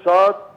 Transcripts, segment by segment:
7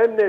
NA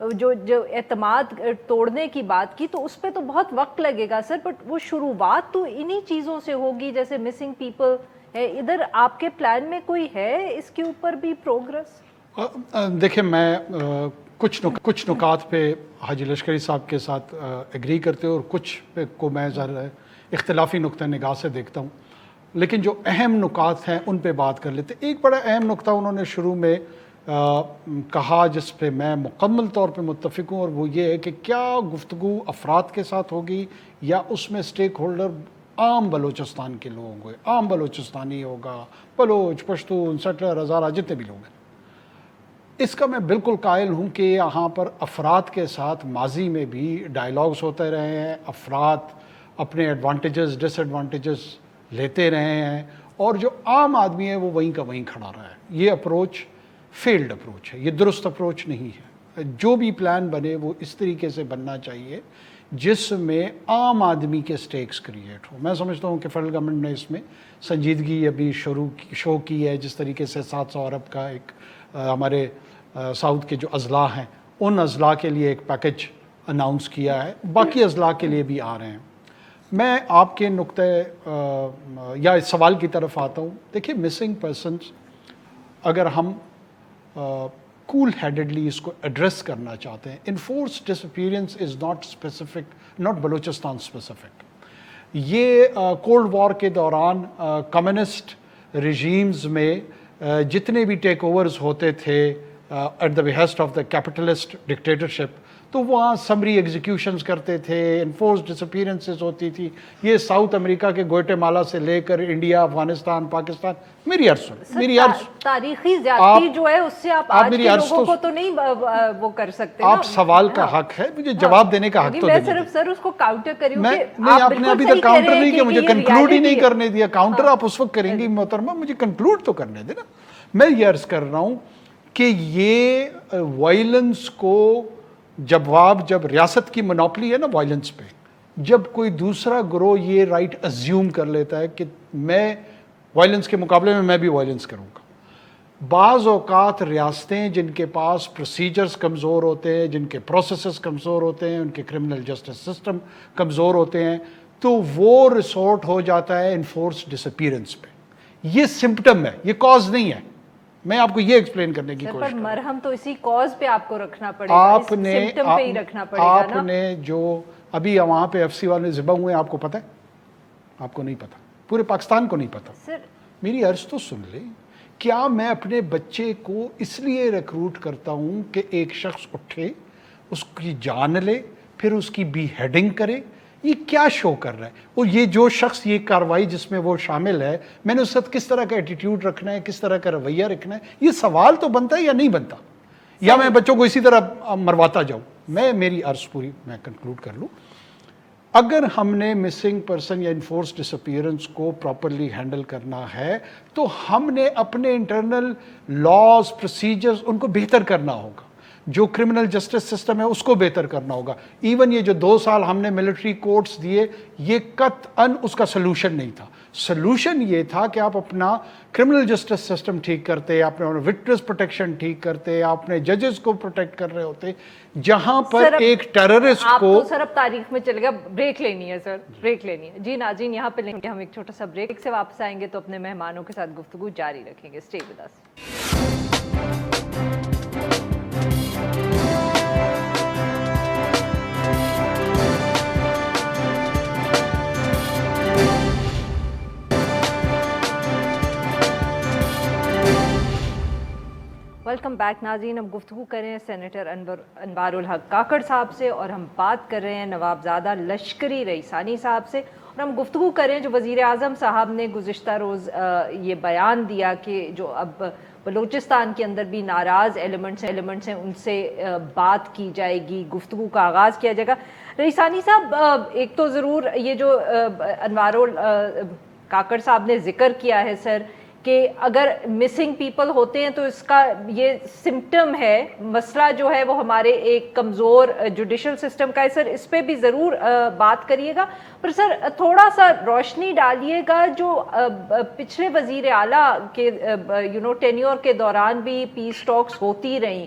جو اعتماد توڑنے کی بات کی تو اس پہ تو بہت وقت لگے گا سر, بٹ وہ شروعات تو انہی چیزوں سے ہوگی جیسے مسنگ پیپل ہے. ادھر آپ کے پلان میں کوئی ہے اس کے اوپر بھی پروگرس؟ دیکھیں میں کچھ نکات پہ حاجی لشکری صاحب کے ساتھ ایگری کرتے ہوں اور کچھ پہ کو میں ذرا اختلافی نقطہ نگاہ سے دیکھتا ہوں, لیکن جو اہم نکات ہیں ان پہ بات کر لیتے. ایک بڑا اہم نقطہ انہوں نے شروع میں کہا جس پہ میں مکمل طور پہ متفق ہوں, اور وہ یہ ہے کہ کیا گفتگو افراد کے ساتھ ہوگی یا اس میں سٹیک ہولڈر عام بلوچستان کے لوگ ہوں گے, عام بلوچستانی ہوگا, بلوچ, پشتون, سیٹلر, ہزارہ جتنے بھی لوگ ہیں. اس کا میں بالکل قائل ہوں کہ یہاں پر افراد کے ساتھ ماضی میں بھی ڈائیلاگز ہوتے رہے ہیں, افراد اپنے ایڈوانٹیجز ڈس ایڈوانٹیجز لیتے رہے ہیں, اور جو عام آدمی ہے وہ وہیں کا وہیں کھڑا رہا ہے. یہ اپروچ فیلڈ اپروچ ہے, یہ درست اپروچ نہیں ہے. جو بھی پلان بنے وہ اس طریقے سے بننا چاہیے جس میں عام آدمی کے سٹیکس کریٹ ہو. میں سمجھتا ہوں کہ فیڈرل گورنمنٹ نے اس میں سنجیدگی ابھی شو کی ہے, جس طریقے سے 700 ارب کا ایک ہمارے ساؤتھ کے جو اضلاع ہیں ان اضلاع کے لیے ایک پیکج اناؤنس کیا ہے, باقی اضلاع کے لیے بھی آ رہے ہیں. میں آپ کے نقطۂ یا اس سوال کی طرف آتا ہوں. دیکھیے مسنگ پرسنس اگر ہم کول ہیڈڈلی اس کو ایڈریس کرنا چاہتے ہیں, enforce disappearance is not specific, not Balochistan specific. یہ کولڈ وار کے دوران کمیونسٹ رجیمز میں جتنے بھی ٹیک اوورز ہوتے تھے at the behest of the capitalist dictatorship, تو وہاں سمری ایگزیکیوشنز کرتے تھے, انفورس ڈس اپیئرنسز ہوتی تھی. یہ ساؤتھ امریکہ کے گوئٹے مالا سے لے کر انڈیا, افغانستان, پاکستان, میری عرض تاریخی زیادتی جو ہے اس سے آپ آج کے لوگوں کو تو نہیں وہ کر سکتے. آپ سوال کا حق ہے, مجھے جواب دینے کا حق تو میں صرف سر اس کو کاؤنٹر کری ہوں کہ نہیں, آپ نے ابھی تک کاؤنٹر نہیں کیا, مجھے کنکلوڈ ہی نہیں کرنے دیا. کاؤنٹر آپ اس وقت کریں گی محترمہ, مجھے کنکلوڈ تو کرنے دینا. میں یہ عرض کر رہا ہوں کہ یہ وائلنس کو جب ریاست کی منوپلی ہے نا وائلنس پہ, جب کوئی دوسرا گروہ یہ رائٹ ازیوم کر لیتا ہے کہ میں وائلنس کے مقابلے میں بھی وائلنس کروں گا. بعض اوقات ریاستیں جن کے پاس پروسیجرز کمزور ہوتے ہیں, جن کے پروسیسز کمزور ہوتے ہیں, ان کے کرمنل جسٹس سسٹم کمزور ہوتے ہیں, تو وہ ریسورٹ ہو جاتا ہے انفورس ڈس اپیئرنس پہ. یہ سمپٹم ہے, یہ کاز نہیں ہے. میں آپ کو یہ ایکسپلین کرنے کی کوشش پر مرہم تو اسی کاز پہ آپ کو رکھنا پڑے گا, اس سمپٹم پہ ہی رکھنا پڑے گا نا. آپ نے جو ابھی وہاں پہ ایف سی والے ذبح ہوئے آپ کو پتہ ہے؟ آپ کو نہیں پتہ, پورے پاکستان کو نہیں پتہ. سر میری عرض تو سن لیں. کیا میں اپنے بچے کو اس لیے ریکروٹ کرتا ہوں کہ ایک شخص اٹھے, اس کی جان لے, پھر اس کی بی ہیڈنگ کرے؟ یہ کیا شو کر رہا ہے؟ اور یہ جو شخص یہ کارروائی جس میں وہ شامل ہے, میں نے اس وقت کس طرح کا ایٹیٹیوڈ رکھنا ہے, کس طرح کا رویہ رکھنا ہے؟ یہ سوال تو بنتا ہے یا نہیں بنتا؟ یا میں بچوں کو اسی طرح مرواتا جاؤں؟ میری عرض پوری میں کنکلوڈ کر لوں. اگر ہم نے مسنگ پرسن یا انفورس ڈس اپیئرنس کو پراپرلی ہینڈل کرنا ہے تو ہم نے اپنے انٹرنل لاز, پروسیجرز ان کو بہتر کرنا ہوگا. جو کرمنل جسٹس سسٹم ہے اس کو بہتر کرنا ہوگا. ایون یہ جو 2 سال ہم نے ملٹری کورٹس دیے, یہ قطعاً اس کا سلوشن نہیں تھا. سلوشن یہ تھا کہ آپ اپنا کرمنل جسٹس سسٹم ٹھیک کرتے, آپ نے وٹنس پروٹیکشن ٹھیک کرتے, آپ نے ججز کو پروٹیکٹ کر رہے ہوتے. جہاں پر ایک ٹیررسٹ کو آپ تو سر اب تاریخ میں چلے گا, بریک لینی ہے سر, بریک لینی ہے. جی ناظرین, یہاں پہ لیں گے ہم ایک چھوٹا سا بریک, سے واپس آئیں گے تو اپنے مہمانوں کے ساتھ گفتگو جاری رکھیں گے. Stay with us. Welcome back ناظرین. ہم گفتگو کر رہے ہیں سینیٹر انوار الحق کاکڑ صاحب سے, اور ہم بات کر رہے ہیں نوابزادہ لشکری ریحسانی صاحب سے, اور ہم گفتگو کر رہے ہیں جو وزیر اعظم صاحب نے گزشتہ روز یہ بیان دیا کہ جو اب بلوچستان کے اندر بھی ناراض ایلیمنٹس ہیں ان سے بات کی جائے گی, گفتگو کا آغاز کیا جائے گا. ریحسانی صاحب, ایک تو ضرور یہ جو انوار کاکڑ صاحب نے ذکر کیا ہے سر کہ اگر مسنگ پیپل ہوتے ہیں تو اس کا یہ سمپٹم ہے, مسئلہ جو ہے وہ ہمارے ایک کمزور جوڈیشل سسٹم کا ہے. سر اس پہ بھی ضرور بات کریے گا, پر سر تھوڑا سا روشنی ڈالیے گا جو پچھلے وزیر اعلیٰ کے ٹینیور کے دوران بھی پیس ٹاکس ہوتی رہیں,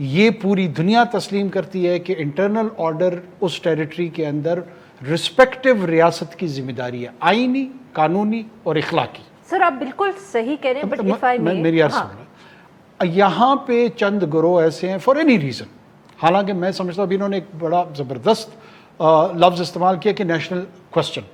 یہ پوری دنیا تسلیم کرتی ہے کہ انٹرنل آرڈر اس ٹیریٹری کے اندر رسپیکٹو ریاست کی ذمہ داری ہے، آئینی، قانونی اور اخلاقی۔ سر آپ بالکل صحیح کہہ رہے ہیں، بٹ if I may، میری عرض سن، یہاں پہ چند گروہ ایسے ہیں فار اینی ریزن، حالانکہ میں سمجھتا ہوں ابھی انہوں نے ایک بڑا زبردست لفظ استعمال کیا کہ نیشنل کوسچن،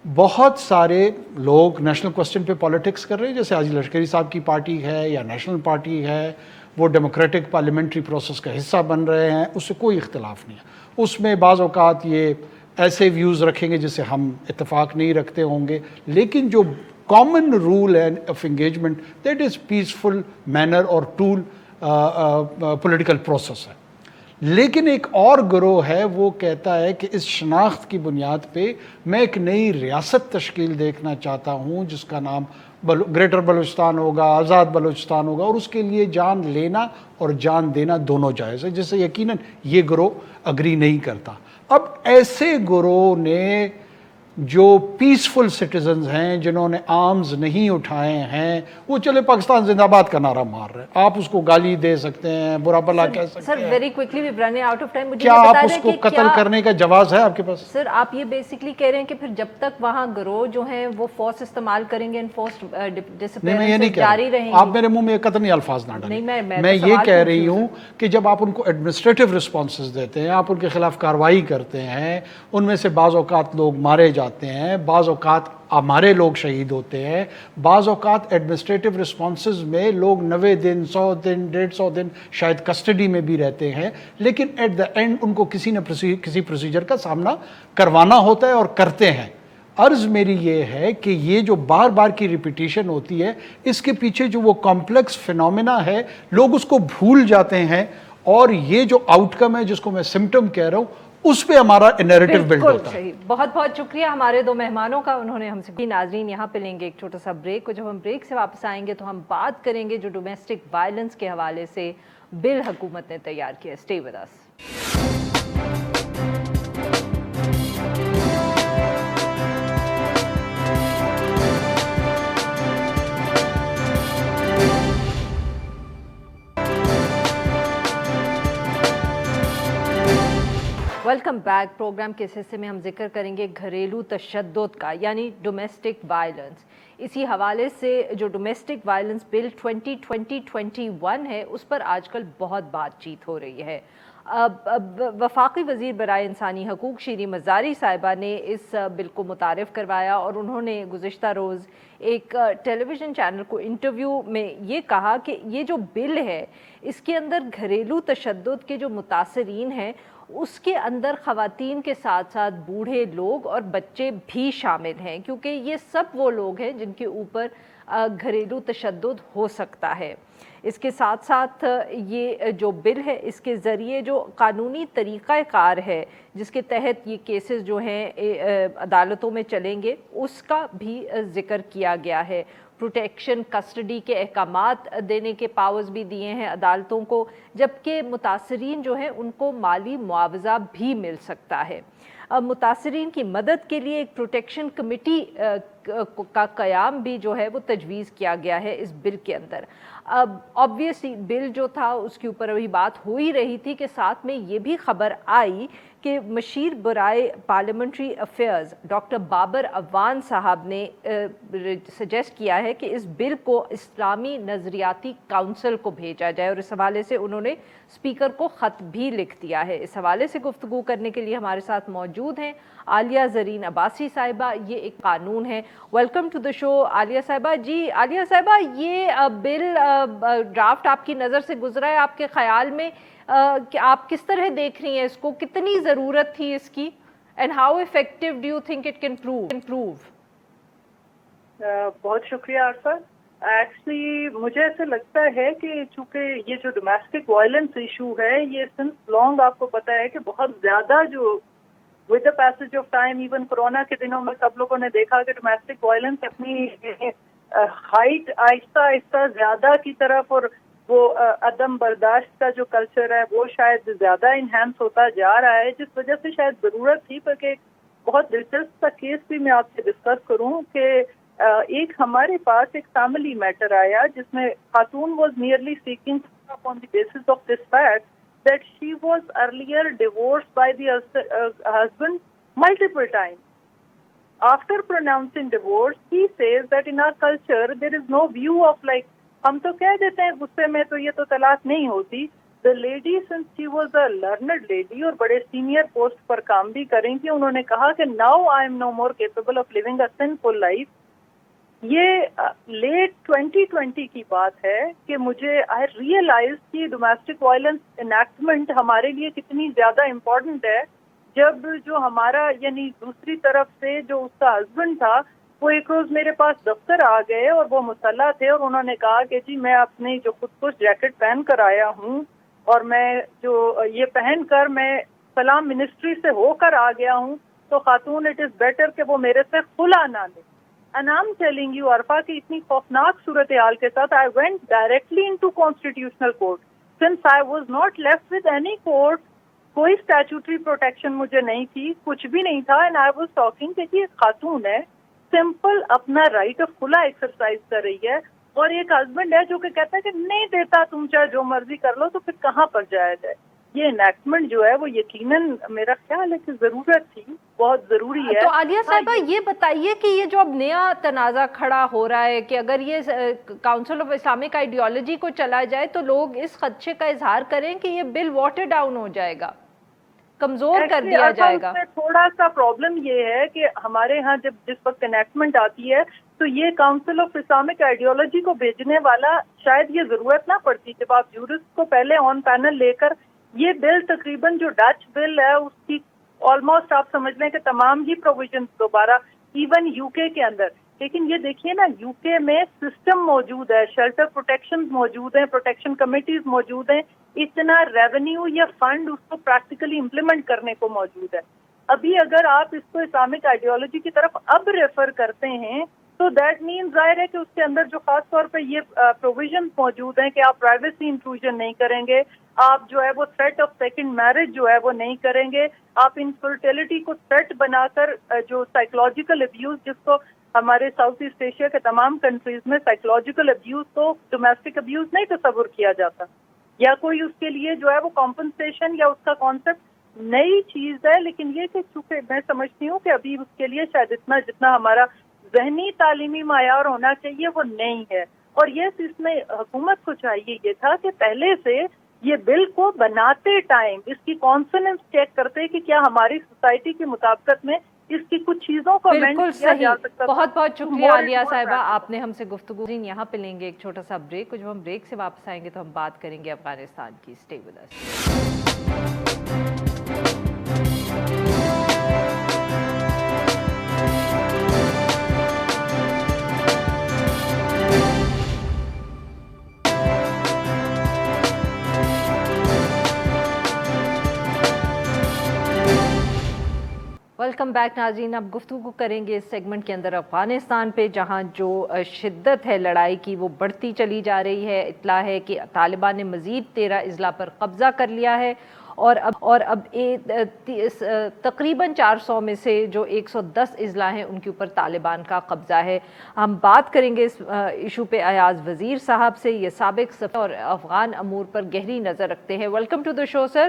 بہت سارے لوگ نیشنل کوسچن پہ پالیٹکس کر رہے ہیں، جیسے آج لشکری صاحب کی پارٹی ہے یا نیشنل پارٹی ہے، وہ ڈیموکریٹک پارلیمنٹری پروسیس کا حصہ بن رہے ہیں، اس سے کوئی اختلاف نہیں ہے۔ اس میں بعض اوقات یہ ایسے ویوز رکھیں گے جس سے ہم اتفاق نہیں رکھتے ہوں گے، لیکن جو کامن رول ہے of engagement that is peaceful manner اور ٹول پولیٹیکل پروسیس ہے۔ لیکن ایک اور گروہ ہے، وہ کہتا ہے کہ اس شناخت کی بنیاد پہ میں ایک نئی ریاست تشکیل دیکھنا چاہتا ہوں جس کا نام گریٹر بلوچستان ہوگا، آزاد بلوچستان ہوگا، اور اس کے لیے جان لینا اور جان دینا دونوں جائز ہے، جس سے یقیناً یہ گروہ اگری نہیں کرتا۔ اب ایسے گروہ نے جو پیسفل سٹیزنز ہیں، جنہوں نے آرمز نہیں اٹھائے ہیں، وہ چلے پاکستان زندہ باد کا نعرہ مار رہے ہیں، آپ اس کو گالی دے سکتے ہیں، برا بھلا کہہ سکتے سر ہیں، very quickly we running out of time, مجھے کیا یہ آپ بتا اس دیں کو کہ قتل کرنے کا جواز ہے آپ کے پاس؟ سر آپ یہ بیسکلی کہہ رہے ہیں کہ پھر جب تک وہاں گروہ جو ہیں وہ فورس استعمال کریں گے، فورس نہیں، میں یہ نہیں ڈسپیرنس کہہ جاری رہیں رہا، گے؟ آپ میرے منہ میں قطعی الفاظ نہ ڈالیں، نہیں، میں میں تو یہ سوال کہہ پوچھ رہی رہی ہوں کہ جب آپ ان کو ایڈمنسٹریٹو رسپانسز دیتے ہیں، آپ ان کے خلاف کارروائی کرتے ہیں، ان میں سے بعض اوقات لوگ مارے جاتے ہیں، بعض اوقات ہمارے لوگ شہید ہوتے ہیں، بعض اوقات ایڈمنسٹریٹو رسپانسز میں لوگ 90 دن، 100 دن، 150 دن شاید کسٹڈی میں بھی رہتے ہیں، لیکن ایٹ دا اینڈ ان کو کسی نہ کسی پروسیجر کا سامنا کروانا ہوتا ہے اور کرتے ہیں۔ عرض میری یہ ہے کہ یہ جو بار بار کی ریپیٹیشن ہوتی ہے، اس کے پیچھے جو وہ کمپلیکس فینومینا ہے، لوگ اس کو بھول جاتے ہیں، اور یہ جو آؤٹ کم ہے جس کو میں سمٹم کہہ رہا ہوں، اس پہ ہمارا نیریٹو بلڈ بالکل ہوتا ہے۔ صحیح، بہت بہت شکریہ ہمارے دو مہمانوں کا، انہوں نے ہم سے۔ ناظرین یہاں پہ لیں گے ایک چھوٹا سا بریک، اور جب ہم بریک سے واپس آئیں گے تو ہم بات کریں گے جو ڈومیسٹک وائلنس کے حوالے سے بل حکومت نے تیار کیا۔ Stay with us. Welcome back. Programme کے اس حصے میں ہم ذکر کریں گے گھریلو تشدد کا، یعنی ڈومیسٹک وائلنس۔ اسی حوالے سے جو ڈومیسٹک وائلنس بل 2020-21 ہے، اس پر آج کل بہت بات چیت ہو رہی ہے۔ وفاقی وزیر برائے انسانی حقوق شیریں مزاری صاحبہ نے اس بل کو متعارف کروایا، اور انہوں نے گزشتہ روز ایک ٹیلی ویژن چینل کو انٹرویو میں یہ کہا کہ یہ جو بل ہے، اس کے اندر گھریلو تشدد کے جو متاثرین ہیں، اس کے اندر خواتین کے ساتھ ساتھ بوڑھے لوگ اور بچے بھی شامل ہیں، کیونکہ یہ سب وہ لوگ ہیں جن کے اوپر گھریلو تشدد ہو سکتا ہے۔ اس کے ساتھ ساتھ یہ جو بل ہے، اس کے ذریعے جو قانونی طریقہ کار ہے جس کے تحت یہ کیسز جو ہیں عدالتوں میں چلیں گے، اس کا بھی ذکر کیا گیا ہے۔ پروٹیکشن، کسٹڈی کے احکامات دینے کے پاورز بھی دیے ہیں عدالتوں کو، جبکہ متاثرین جو ہیں ان کو مالی معاوضہ بھی مل سکتا ہے۔ متاثرین کی مدد کے لیے ایک پروٹیکشن کمیٹی کا قیام بھی جو ہے وہ تجویز کیا گیا ہے اس بل کے اندر۔ آبویسلی بل جو تھا اس کے اوپر ابھی بات ہو ہی رہی تھی کہ ساتھ میں یہ بھی خبر آئی کہ مشیر برائے parliamentary affairs doctor Babar Awan صاحب نے سجیسٹ کیا ہے کہ اس بل کو اسلامی نظریاتی کونسل کو بھیجا جائے، اور اس حوالے سے انہوں نے اسپیکر کو خط بھی لکھ دیا ہے۔ اس حوالے سے گفتگو کرنے کے لیے ہمارے ساتھ موجود ہیں عالیہ زرین عباسی صاحبہ، یہ ایک قانون ہے۔ ویلکم ٹو دا شو عالیہ صاحبہ۔ جی عالیہ صاحبہ، یہ بل ڈرافٹ آپ کی نظر سے گزرا ہے، آپ کے خیال میں کہ آپ کس طرح دیکھ رہی ہیں اس کو، کتنی ضرورت تھی اس کی، and how effective do you think it can prove? بہت شکریہ عرفہ۔ ایکچولی مجھے ایسے لگتا ہے کہ چونکہ یہ جو ڈومیسٹک وائلنس ایشو ہے، یہ سنس لانگ آپ کو پتہ ہے کہ بہت زیادہ جو with the passage of time, even corona کے دنوں میں سب لوگوں نے دیکھا کہ ڈومیسٹک وائلنس اپنی ہائٹ آہستہ آہستہ زیادہ کی طرف، اور وہ عدم برداشت کا جو کلچر ہے وہ شاید زیادہ انہینس ہوتا جا رہا ہے، جس وجہ سے شاید ضرورت تھی۔ بلکہ ایک بہت دلچسپ سا کیس بھی میں آپ سے ڈسکس کروں کہ ایک ہمارے پاس ایک فیملی میٹر آیا جس میں خاتون was nearly seeking upon the basis of this fact that she was earlier divorced by the husband multiple times. After pronouncing divorce, he says that in our culture there is no view of like, hum to keh dete hain gusse mein to ye to talaq nahi hoti. The lady, since she was a learned lady اور بڑے senior post پر کام بھی کریں تھی, انہوں نے کہا کہ now I am no more capable of living a sinful life. یہ لیٹ 2020 کی بات ہے کہ مجھے آئی ریئلائز کہ ڈومیسٹک وائلنس انیکٹمنٹ ہمارے لیے کتنی زیادہ امپورٹنٹ ہے, جب جو ہمارا یعنی دوسری طرف سے جو اس کا ہسبینڈ تھا وہ ایک روز میرے پاس دفتر آ گئے اور وہ مسلح تھے اور انہوں نے کہا کہ جی میں اپنی جو خود کش جیکٹ پہن کر آیا ہوں اور میں جو یہ پہن کر میں سلام منسٹری سے ہو کر آ گیا ہوں, تو خاتون اٹ از بیٹر کہ وہ میرے سے خلا نہ لے. And I'm telling you, عرفہ کی اتنی خوفناک صورتحال کے ساتھ I went directly into constitutional court. Since I was not left with any court, کوئی statutory protection مجھے نہیں تھی, کچھ بھی نہیں تھا, and I was talking کہ یہ خاتون ہے, simple اپنا right of خلا exercise کر رہی ہے, اور ایک husband ہے جو کہ کہتا ہے کہ نہیں دیتا, تم چاہے جو مرضی کر لو, تو پھر کہاں پر جایا جائے. یہ انیکٹمنٹ جو ہے وہ یقیناً میرا خیال ہے کہ ضرورت تھی, بہت ضروری ہے. تو عالیہ صاحبہ یہ بتائیے کہ یہ جو اب نیا تنازع کھڑا ہو رہا ہے کہ اگر یہ کاؤنسل آف اسلامک آئیڈیالوجی کو چلا جائے تو لوگ اس خدشے کا اظہار کریں کہ یہ بل واٹر ڈاؤن ہو جائے گا, کمزور کر دیا جائے گا. تھوڑا سا پرابلم یہ ہے کہ ہمارے ہاں جس وقت انیکٹمنٹ آتی ہے تو یہ کاؤنسل آف اسلامک آئیڈیالوجی کو بھیجنے والا شاید یہ ضرورت نہ پڑتی. جب آپ جورسٹ کو پہلے آن پینل لے کر یہ بل تقریباً جو ڈچ بل ہے اس کی آلموسٹ آپ سمجھ لیں کہ تمام ہی پروویژنز دوبارہ ایون یو کے اندر, لیکن یہ دیکھیے نا یو کے میں سسٹم موجود ہے, شیلٹر پروٹیکشن موجود ہیں, پروٹیکشن کمیٹیز موجود ہیں, اتنا ریونیو یا فنڈ اس کو پریکٹیکلی امپلیمنٹ کرنے کو موجود ہے. ابھی اگر آپ اس کو اسلامک آئیڈیالوجی کی طرف اب ریفر کرتے ہیں تو دیٹ مینس ظاہر ہے کہ اس کے اندر جو خاص طور پہ یہ پروویژنز موجود ہیں کہ آپ پرائیویسی انٹروژن نہیں کریں گے, آپ جو ہے وہ تھریٹ آف سیکنڈ میرج جو ہے وہ نہیں کریں گے, آپ انفرٹیلٹی کو تھریٹ بنا کر جو سائیکولوجیکل ابیوز, جس کو ہمارے ساؤتھ ایسٹ ایشیا کے تمام کنٹریز میں سائیکولوجیکل ابیوز کو ڈومیسٹک ابیوز نہیں تصور کیا جاتا, یا کوئی اس کے لیے جو ہے وہ کمپنسیشن یا اس کا کانسیپٹ نئی چیز ہے. لیکن یہ کہ چونکہ میں سمجھتی ہوں کہ ابھی اس کے لیے شاید اتنا جتنا ہمارا ذہنی تعلیمی معیار ہونا چاہیے وہ نہیں ہے, اور یہ اس میں حکومت کو چاہیے یہ تھا کہ پہلے سے یہ بل کو بناتے ٹائم اس کی کانسوننس چیک کرتے کہ کیا ہماری سوسائٹی کی مطابقت میں اس کی کچھ چیزوں کو بالکل صحیح. بہت بہت شکریہ عالیہ صاحبہ, آپ نے ہم سے گفتگو. یہاں پہ لیں گے ایک چھوٹا سا بریک, اور جب ہم بریک سے واپس آئیں گے تو ہم بات کریں گے افغانستان کی. Stay with us. Welcome back ناظرین. اب گفتگو کریں گے اس سیگمنٹ کے اندر افغانستان پہ, جہاں جو شدت ہے لڑائی کی وہ بڑھتی چلی جا رہی ہے. اطلاع ہے کہ طالبان نے مزید 13 اضلاع پر قبضہ کر لیا ہے, اور اب تقریباً 400 میں سے جو 110 اضلاع ہیں ان کے اوپر طالبان کا قبضہ ہے. ہم بات کریں گے اس ایشو پہ ایاز وزیر صاحب سے, یہ سابق سفیر اور افغان امور پر گہری نظر رکھتے ہیں. ویلکم ٹو دا شو سر.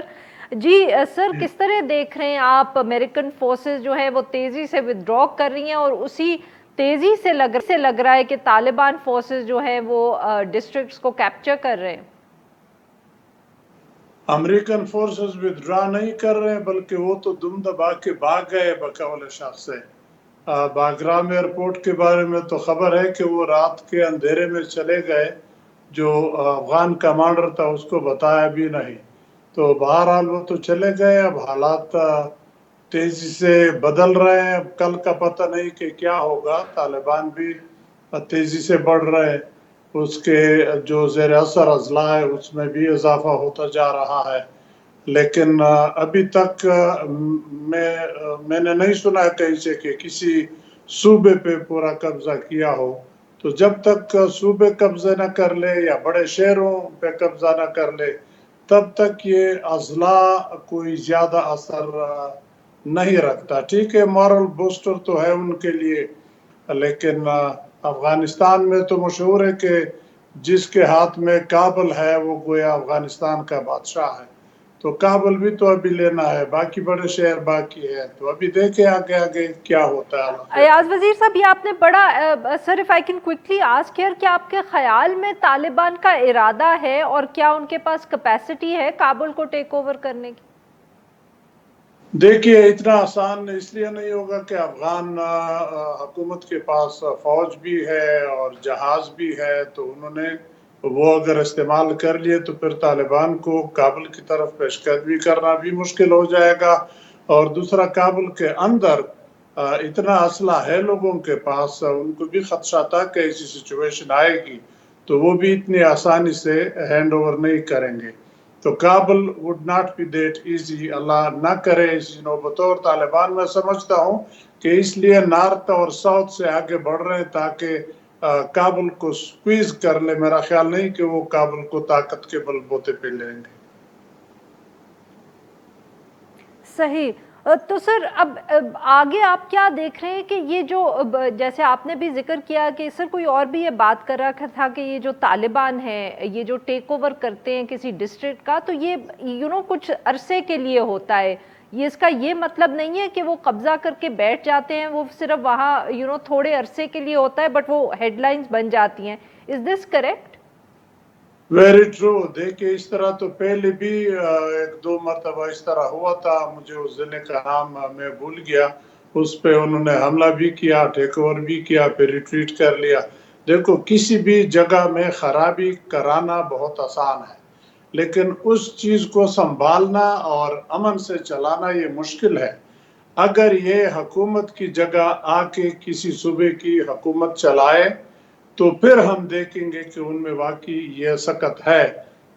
جی سر, کس طرح دیکھ رہے ہیں آپ امریکن فورسز جو ہیں وہ تیزی سے ودرا کر رہی ہیں, اور اسی تیزی سے لگ رہا ہے کہ طالبان فورسز جو ہیں وہ ڈسٹرکٹس کو کیپچر کر رہے ہیں؟ امریکن فورسز ودرا نہیں کر رہے ہیں, بلکہ وہ تو دم دبا کے بھاگ گئے بقول شخص سے. باگرام ایئرپورٹ کے بارے میں تو خبر ہے کہ وہ رات کے اندھیرے میں چلے گئے, جو افغان کمانڈر تھا اس کو بتایا بھی نہیں. تو بہرحال وہ تو چلے گئے. اب حالات تیزی سے بدل رہے ہیں, کل کا پتہ نہیں کہ کیا ہوگا. طالبان بھی تیزی سے بڑھ رہے ہیں, اس کے جو زیر اثر اضلاع ہے اس میں بھی اضافہ ہوتا جا رہا ہے. لیکن ابھی تک میں نے نہیں سنا کہیں سے کہ کسی صوبے پہ پورا قبضہ کیا ہو. تو جب تک صوبے قبضہ نہ کر لے یا بڑے شہروں پہ قبضہ نہ کر لے, تب تک یہ اضلاع کوئی زیادہ اثر نہیں رکھتا. ٹھیک ہے, مورل بوسٹر تو ہے ان کے لیے, لیکن افغانستان میں تو مشہور ہے کہ جس کے ہاتھ میں کابل ہے وہ گویا افغانستان کا بادشاہ ہے. تو کابل بھی تو ابھی لینا ہے، باقی بڑے شہر باقی ہے. تو ابھی دیکھیں آگے آگے کیا ہوتا ہے. اللہ خیر ایاز وزیر صاحب، یہ آپ نے بڑا sir if I can quickly ask here, کیا آپ کے خیال میں طالبان کا ارادہ ہے اور کیا ان کے پاس کیپیسٹی ہے کابل کو ٹیک اوور کرنے کی؟ دیکھیے اتنا آسان اس لیے نہیں ہوگا کہ افغان حکومت کے پاس فوج بھی ہے اور جہاز بھی ہے، تو انہوں نے وہ اگر استعمال کر لیے تو پھر طالبان کو کابل کی طرف پیش قدمی کرنا بھی مشکل ہو جائے گا. اور دوسرا کابل کے اندر اتنا اسلحہ ہے لوگوں کے پاس، ان کو بھی خدشہ تھا کہ ایسی سچویشن آئے گی تو وہ بھی اتنی آسانی سے ہینڈ اوور نہیں کریں گے. تو Kabul would not be that easy، اللہ نہ کرے ایسی نوبت. اور طالبان میں سمجھتا ہوں کہ اس لیے نارتھ اور ساؤتھ سے آگے بڑھ رہے ہیں تاکہ کابل کو سکویز کر لے. میرا خیال نہیں کہ وہ کابل کو طاقت کے بل بوتے پہ لیں گے. صحیح. تو سر اب آگے آپ کیا دیکھ رہے ہیں کہ یہ جو جیسے آپ نے بھی ذکر کیا کہ سر کوئی اور بھی یہ بات کر رہا تھا کہ یہ جو طالبان ہیں یہ جو ٹیک اوور کرتے ہیں کسی ڈسٹرکٹ کا تو یہ کچھ عرصے کے لیے ہوتا ہے، یہ اس کا یہ مطلب نہیں ہے کہ وہ قبضہ کر کے بیٹھ جاتے ہیں، وہ صرف وہاں تھوڑے عرصے کے لیے ہوتا ہے بٹ وہ ہیڈ لائنز بن جاتی ہیں. از دس کریکٹ؟ Very true. دیکھیں اس طرح تو پہلے بھی ایک دو مرتبہ اس طرح ہوا تھا. مجھے اس ضلع کا نام میں بھول گیا. اس پہ انہوں نے حملہ بھی کیا، ٹیک اوور بھی کیا، پھر ریٹریٹ کر لیا. دیکھو کسی بھی جگہ میں خرابی کرانا بہت آسان ہے، لیکن اس چیز کو سنبھالنا اور امن سے چلانا یہ مشکل ہے. اگر یہ حکومت کی جگہ آ کے کسی صوبے کی حکومت چلائے تو پھر ہم دیکھیں گے کہ ان میں واقعی یہ سکت ہے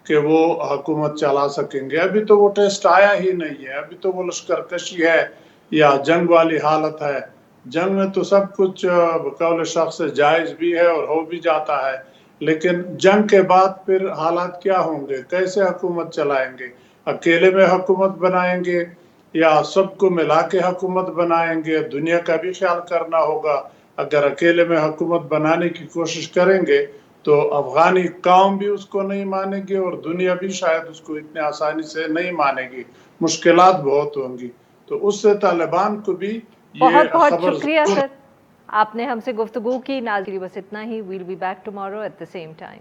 کہ وہ حکومت چلا سکیں گے. ابھی تو وہ ٹیسٹ آیا ہی نہیں ہے. ابھی تو وہ لشکر کشی ہے یا جنگ والی حالت ہے. جنگ میں تو سب کچھ بقول شخص سے جائز بھی ہے اور ہو بھی جاتا ہے، لیکن جنگ کے بعد پھر حالات کیا ہوں گے؟ کیسے حکومت چلائیں گے؟ اکیلے میں حکومت بنائیں گے یا سب کو ملا کے حکومت بنائیں گے؟ دنیا کا بھی خیال کرنا ہوگا. اگر اکیلے میں حکومت بنانے کی کوشش کریں گے تو افغانی قوم بھی اس کو نہیں مانے گی اور دنیا بھی شاید اس کو اتنے آسانی سے نہیں مانے گی. مشکلات بہت ہوں گی. تو اس سے طالبان کو بھی بہت یہ بہت خبر شکریہ سر، آپ نے ہم سے گفتگو کی. ناظرین بس اتنا ہی. We'll be back tomorrow at the same time.